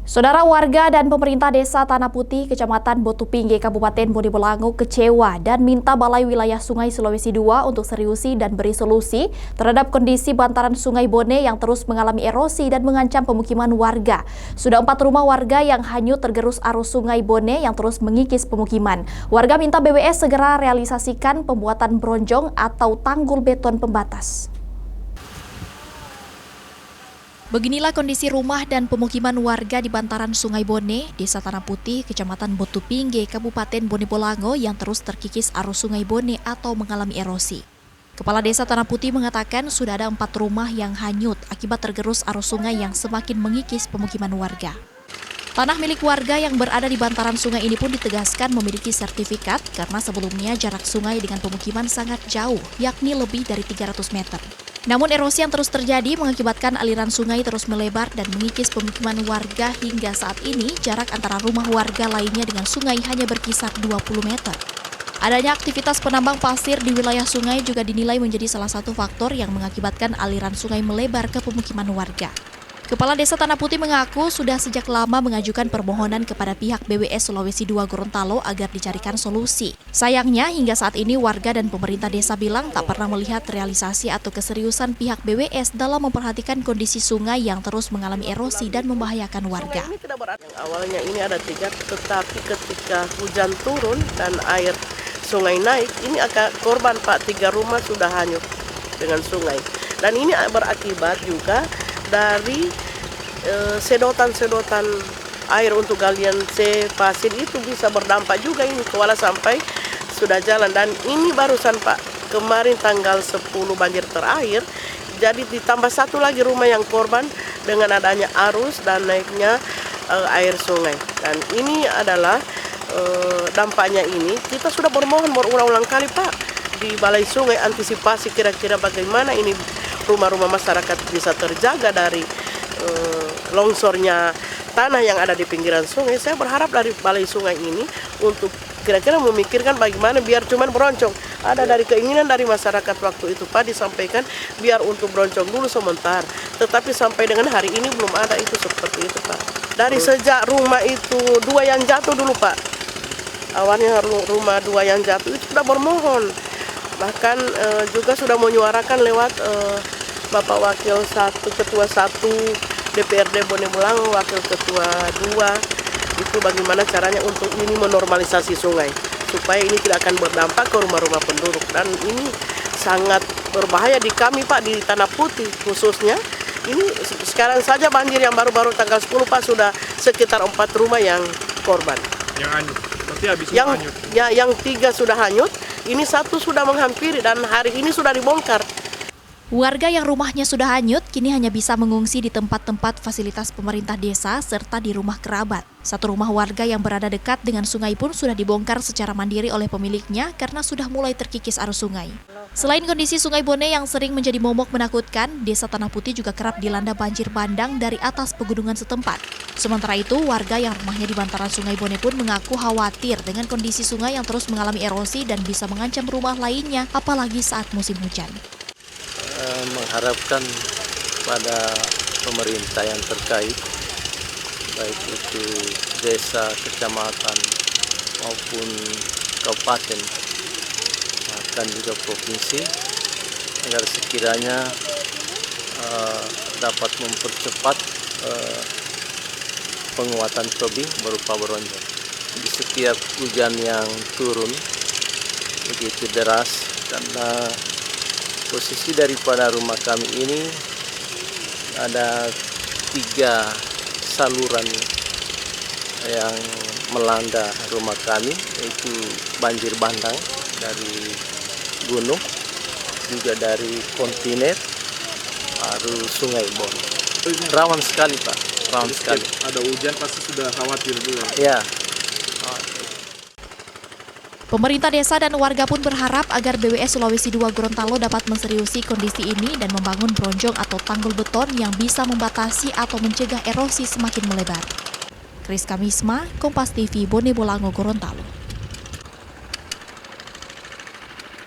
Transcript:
Saudara warga dan pemerintah desa Tanah Putih, Kecamatan Botupingge, Kabupaten Bone Bolango kecewa dan minta Balai Wilayah Sungai Sulawesi II untuk seriusi dan beri solusi terhadap kondisi bantaran Sungai Bone yang terus mengalami erosi dan mengancam pemukiman warga. Sudah 4 rumah warga yang hanyut tergerus arus Sungai Bone yang terus mengikis pemukiman. Warga minta BWS segera realisasikan pembuatan bronjong atau tanggul beton pembatas. Beginilah kondisi rumah dan pemukiman warga di bantaran Sungai Bone, Desa Tanah Putih, Kecamatan Botupingge, Kabupaten Bone Bolango yang terus terkikis arus Sungai Bone atau mengalami erosi. Kepala Desa Tanah Putih mengatakan sudah ada 4 rumah yang hanyut akibat tergerus arus sungai yang semakin mengikis pemukiman warga. Tanah milik warga yang berada di bantaran sungai ini pun ditegaskan memiliki sertifikat karena sebelumnya jarak sungai dengan pemukiman sangat jauh, yakni lebih dari 300 meter. Namun erosi yang terus terjadi mengakibatkan aliran sungai terus melebar dan mengikis pemukiman warga hingga saat ini jarak antara rumah warga lainnya dengan sungai hanya berkisar 20 meter. Adanya aktivitas penambang pasir di wilayah sungai juga dinilai menjadi salah satu faktor yang mengakibatkan aliran sungai melebar ke pemukiman warga. Kepala Desa Tanah Putih mengaku sudah sejak lama mengajukan permohonan kepada pihak BWS Sulawesi II Gorontalo agar dicarikan solusi. Sayangnya hingga saat ini warga dan pemerintah desa bilang tak pernah melihat realisasi atau keseriusan pihak BWS dalam memperhatikan kondisi sungai yang terus mengalami erosi dan membahayakan warga. Awalnya ini ada 3, tetapi ketika hujan turun dan air sungai naik, ini akan korban Pak, 3 rumah sudah hanyut dengan sungai. Dan ini berakibat juga dari sedotan-sedotan air untuk galian C pasir itu bisa berdampak juga ini kuala sampai sudah jalan. Dan ini barusan Pak, kemarin tanggal 10 banjir terakhir, jadi ditambah 1 lagi rumah yang korban dengan adanya arus dan naiknya air sungai. Dan ini adalah dampaknya ini kita sudah bermohon berulang-ulang kali Pak di Balai Sungai antisipasi kira-kira bagaimana ini rumah-rumah masyarakat bisa terjaga dari longsornya tanah yang ada di pinggiran sungai. Saya berharap dari Balai Sungai ini untuk kira-kira memikirkan bagaimana biar cuman beroncong. Ada dari keinginan dari masyarakat waktu itu Pak disampaikan biar untuk beroncong dulu sebentar. Tetapi sampai dengan hari ini belum ada itu seperti itu Pak. Dari sejak rumah itu 2 yang jatuh dulu Pak. Awalnya rumah 2 yang jatuh itu sudah bermohon. Bahkan juga sudah menyuarakan lewat Bapak Wakil 1, Ketua 1 DPRD Bone Bolango, Wakil Ketua 2, itu bagaimana caranya untuk ini menormalisasi sungai, supaya ini tidak akan berdampak ke rumah-rumah penduduk. Dan ini sangat berbahaya di kami Pak, di Tanah Putih khususnya. Ini sekarang saja banjir yang baru-baru tanggal 10 Pak, sudah sekitar 4 rumah yang korban. Yang hanyut, berarti habis hanyut? Yang 3 sudah hanyut, ini 1 sudah menghampiri dan hari ini sudah dibongkar. Warga yang rumahnya sudah hanyut kini hanya bisa mengungsi di tempat-tempat fasilitas pemerintah desa serta di rumah kerabat. 1 rumah warga yang berada dekat dengan sungai pun sudah dibongkar secara mandiri oleh pemiliknya karena sudah mulai terkikis arus sungai. Selain kondisi Sungai Bone yang sering menjadi momok menakutkan, Desa Tanah Putih juga kerap dilanda banjir bandang dari atas pegunungan setempat. Sementara itu, warga yang rumahnya di bantaran Sungai Bone pun mengaku khawatir dengan kondisi sungai yang terus mengalami erosi dan bisa mengancam rumah lainnya, apalagi saat musim hujan. Mengharapkan pada pemerintah yang terkait, baik itu desa, kecamatan maupun kabupaten, bahkan juga provinsi, agar sekiranya dapat mempercepat penguatan tebing berupa bronjong. Di setiap hujan yang turun begitu deras, karena posisi daripada rumah kami ini ada 3 saluran yang melanda rumah kami, yaitu banjir bandang dari gunung, juga dari kontiner, arus Sungai Bone. Rawan sekali Pak, rawan sekali. Ada hujan pasti sudah khawatir juga. Ya. Pemerintah desa dan warga pun berharap agar BWS Sulawesi II Gorontalo dapat menseriusi kondisi ini dan membangun bronjong atau tanggul beton yang bisa membatasi atau mencegah erosi semakin melebar. Kris Kamisma, Kompas TV, Bone Bolango, Gorontalo.